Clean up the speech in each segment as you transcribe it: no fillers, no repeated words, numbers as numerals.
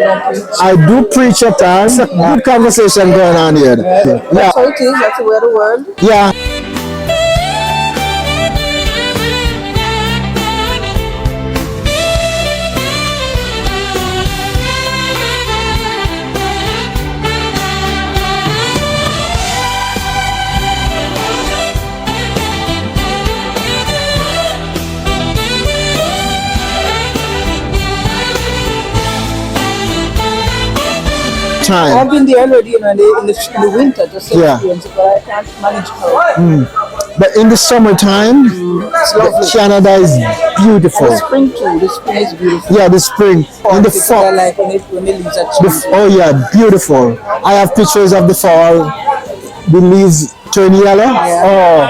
I do preach at times. Good conversation going on here. That's how it is. That's the way of the world. Yeah. I've Time. been there already, you know, in the winter just to Yeah. experience it, but I can't manage how. But in the summertime, It's lovely. Canada is And beautiful. the spring too. The spring is beautiful. Yeah, the spring. In the Because I fall. like when the leaves are changing. Oh yeah, beautiful. I have pictures of the fall. The leaves turn yellow. Yeah. Oh,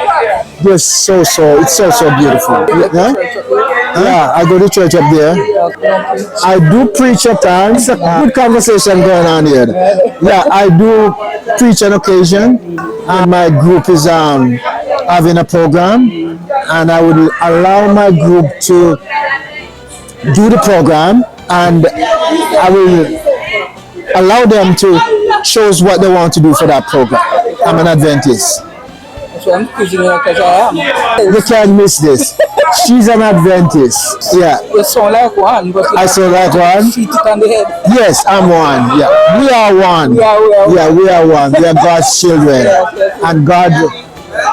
just it's so beautiful. You go to Yeah, church up there? yeah. I go to church up there. Okay. I do preach at times. Good conversation going on here. Yeah, I do preach on occasion, and my group is having a program, and I would allow my group to do the program, and I will allow them to choose what they want to do for that program. I'm an Adventist. That's why I'm quizzing you because I am. You can't miss this. She's an Adventist. Yeah. You sound like one, but you I sound like one. hit it on the head. Yes, I'm one. Yeah. We are one. We are Yeah, we are one. We are God's children. And God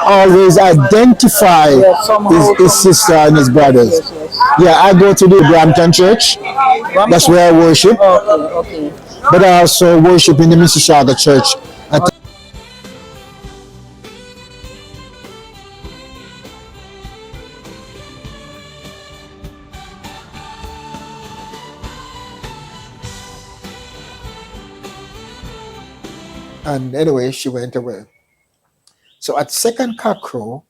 always identify his sister and his brothers. Yeah, I go to the Brampton Church. That's where I worship. Okay. But I also worship in the Mississauga Church. And anyway, she went away. So at second cockcrow,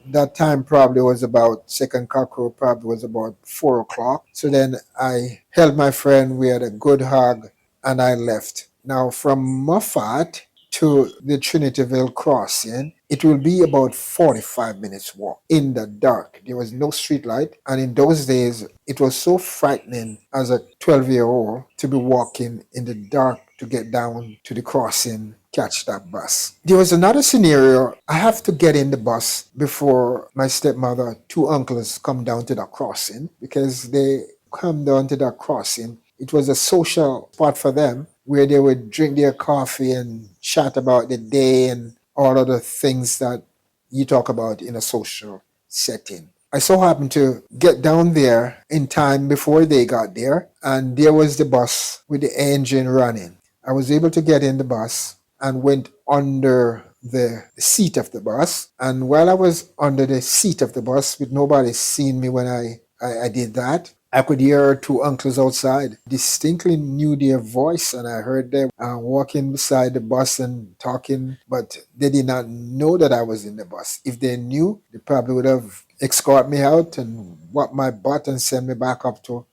that time probably was about second cockcrow probably was about 4 o'clock. So then I held my friend, we had a good hug, and I left. Now from Moffat to the Trinityville crossing, it will be about 45 minutes walk in the dark. There was no street light, and in those days it was so frightening as a 12-year-old to be walking in the dark to get down to the crossing, catch that bus. There was another scenario. I have to get in the bus before my stepmother, two uncles come down to the crossing, because they come down to that crossing. It was a social spot for them where they would drink their coffee and chat about the day and all other things that you talk about in a social setting. I so happened to get down there in time before they got there, and there was the bus with the engine running. I was able to get in the bus and went under the seat of the bus. And while I was under the seat of the bus, with nobody seeing me when I did that, I could hear two uncles outside. Distinctly knew their voice, and I heard them walking beside the bus and talking, but they did not know that I was in the bus. If they knew, they probably would have escorted me out and whacked my butt and sent me back up to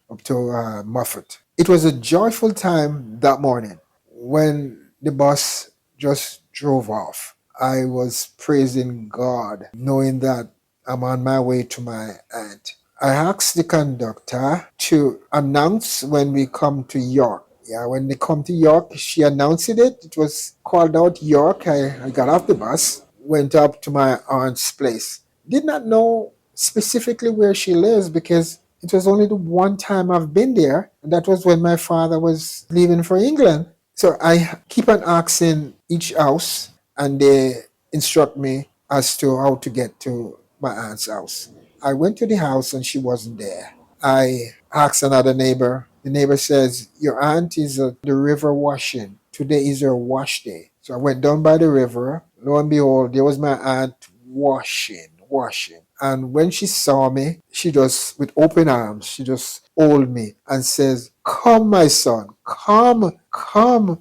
Moffat. It was a joyful time that morning when the bus just drove off. I was praising God, knowing that I'm on my way to my aunt. I asked the conductor to announce when we come to York. Yeah, when they come to York, she announced it. It was called out York. I got off the bus, went up to my aunt's place. Did not know specifically where she lives because it was only the one time I've been there, and that was when my father was leaving for England. So I keep on asking each house, and they instruct me as to how to get to my aunt's house. I went to the house and she wasn't there. I asked another neighbor. The neighbor says, your aunt is at the river washing. Today is her wash day. So I went down by the river. Lo and behold, there was my aunt washing. And when she saw me, she just, with open arms, she just hold me and says, come, my son, come,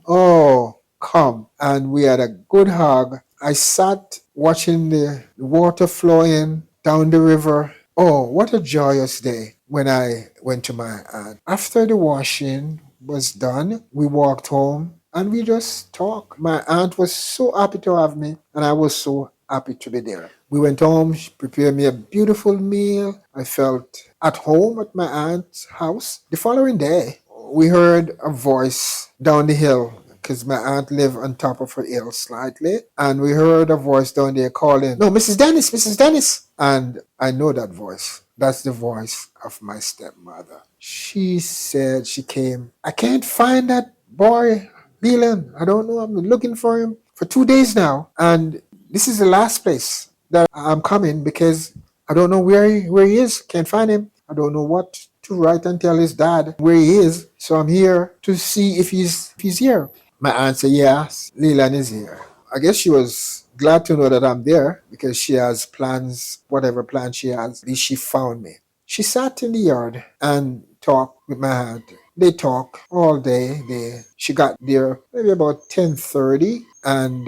oh, come. And we had a good hug. I sat watching the water flowing down the river. Oh, what a joyous day when I went to my aunt. After the washing was done, we walked home and we just talked. My aunt was so happy to have me, and I was so happy to be there. We went home, she prepared me a beautiful meal. I felt at home at my aunt's house. The following day, we heard a voice down the hill because my aunt lived on top of her hill slightly, and we heard a voice down there calling, "No, Mrs. Dennis, Mrs. Dennis," and I know that voice. That's the voice of my stepmother. She said she came. "I can't find that boy, Leland. I don't know. I've been looking for him for 2 days now, and this is the last place that I'm coming because I don't know where he is. Can't find him. I don't know what to write and tell his dad where he is. So I'm here to see if he's here." My aunt said, "Yes, Leland is here." I guess she was glad to know that I'm there because she has plans, whatever plans she has. At least she found me. She sat in the yard and talked with my aunt. They talk all day. She got there maybe about 10:30, and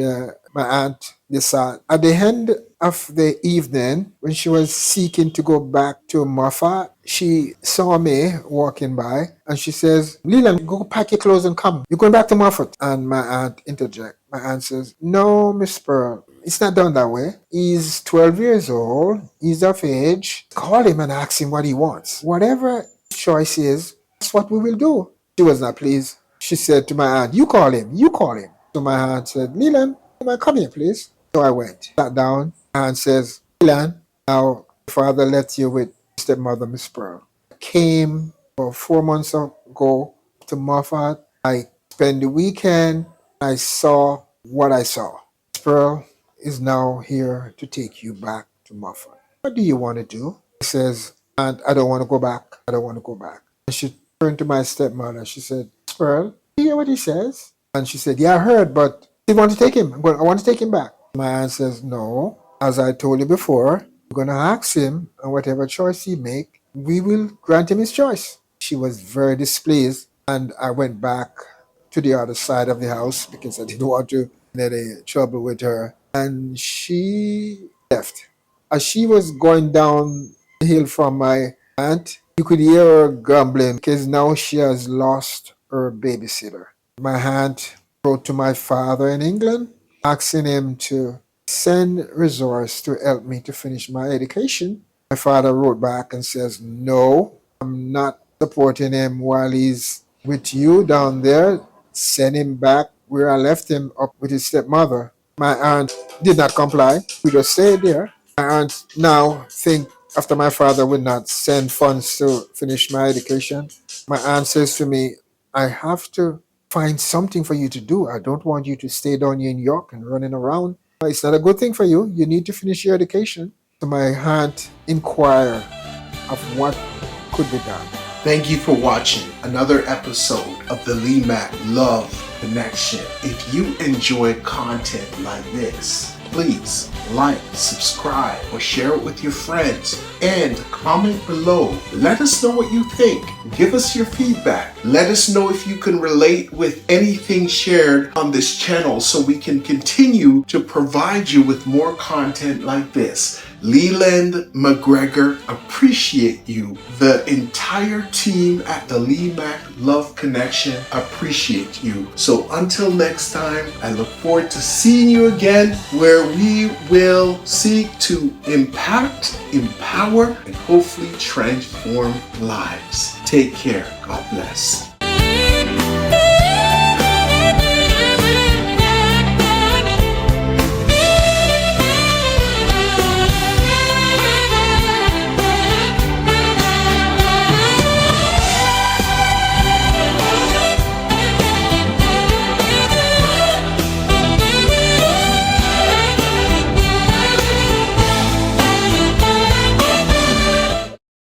my aunt decided at the end of the evening when she was seeking to go back to Moffat, she saw me walking by and she says, "Leland, go pack your clothes and come. You're going back to Moffat." And my aunt interject. My aunt says, "No, Miss Pearl, it's not done that way. He's 12 years old. He's of age. Call him and ask him what he wants. Whatever choice is, that's what we will do." She was not pleased. She said to my aunt, "You call him. You call him." So my aunt said, "Leland, come here, please." So I went, sat down, and says, "Leland, now father left you with stepmother, Miss Pearl. Came about 4 months ago to Moffat. I spent the weekend. I saw what I saw. Miss Pearl is now here to take you back to Moffat. What do you want to do?" He says, "Aunt, I don't want to go back. I don't want to go back." And she turned to my stepmother. She said, "Miss Pearl, you hear what he says?" And she said, "Yeah, I heard, but I want to take him. I want to take him back." My aunt says, "No. As I told you before, we're going to ask him, and whatever choice he make, we will grant him his choice." She was very displeased, and I went back to the other side of the house because I didn't want to get any trouble with her. And she left. As she was going down the hill from my aunt, you could hear her grumbling because now she has lost her babysitter. My aunt wrote to my father in England asking him to send resource to help me to finish my education. My father wrote back and says, "No, I'm not supporting him while he's with you down there. Send him back where I left him up with his stepmother." My aunt did not comply. We just stayed there. My aunt now think after my father would not send funds to finish my education, my aunt says to me, "I have to find something for you to do. I don't want you to stay down here in New York and running around. It's not a good thing for you. You need to finish your education." So my aunt inquired of what could be done. Thank you for watching another episode of the LeeMc Love Connection. If you enjoy content like this, please like, subscribe, or share it with your friends. And comment below. Let us know what you think. Give us your feedback. Let us know if you can relate with anything shared on this channel so we can continue to provide you with more content like this. Leland McGregor, appreciate you. The entire team at the LeeMc Love Connection appreciate you. So until next time, I look forward to seeing you again where we will seek to impact, empower, and hopefully transform lives. Take care. God bless.